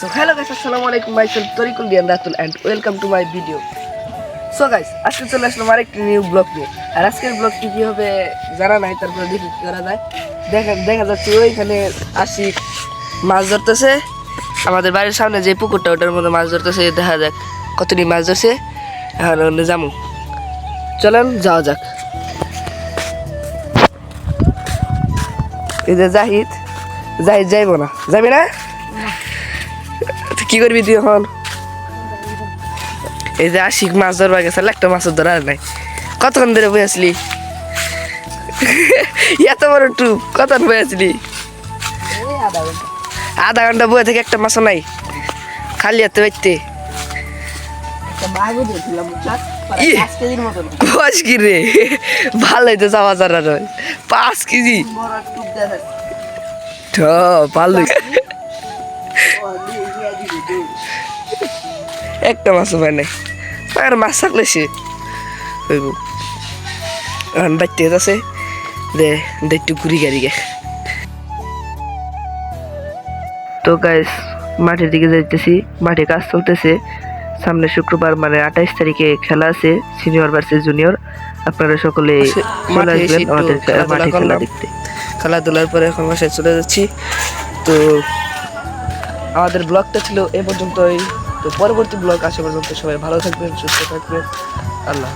So hello guys, assalamu alaikum, myself Tariqul Dian Ratul and welcome to my video. So guys, আজকে চলে আসলাম আরেকটি new blog নিয়ে। আর আজকের ব্লগটি কি হবে জানা নাই, তারপরে দেখি কি করা যায়। দেখা যাচ্ছে ওইখানে আশিক মাছ ধরতেছে, আমাদের বাড়ির সামনে যে পুকুরটা ওটার মধ্যে মাছ ধরতেছে। দেখা যাক কতটি মাছ ধরছে। এখন ওখানে যাবো, চলেন যাওয়া যাক। এই যে জাহিদ যাইব না, যাবি না? কি করবি তুই এখন? এই যে আশিক মাছ ধরবা গেছে, একটা মাছ ধরার নাই। কতক্ষণ ধরে বই আসলি? এত বড় টুপ কতক্ষণ বই আসলি? আধা ঘন্টা বয়ে থেকে একটা মাছও নাই, খালি হাতে বাইতে। কি রে, ভালোই তো যাওয়া যারা নয়। 5 কেজি ভালো, একটা মাছও পায় নাই। আর মাছ থাকলে সে বাইতে আছে দে একটু ঘুরি গাড়িকে। তো গাইস মাঠের দিকে যাইতেছি, মাঠে কাজ চলতেছে। সামনে শুক্রবার মানে 28 তারিখে খেলা আছে, সিনিয়র ভার্সেস জুনিয়র। আপনারা সকলে চলে আসবেন আমাদের মাঠে খেলা দেখতে। খেলাধুলার পরে এখন বাসায় চলে যাচ্ছি। তো আমাদের ব্লগটা ছিল এ পর্যন্তই। তো পরবর্তী ব্লগ আসা পর্যন্ত সবাই ভালো থাকবেন, সুস্থ থাকবেন। আল্লাহ।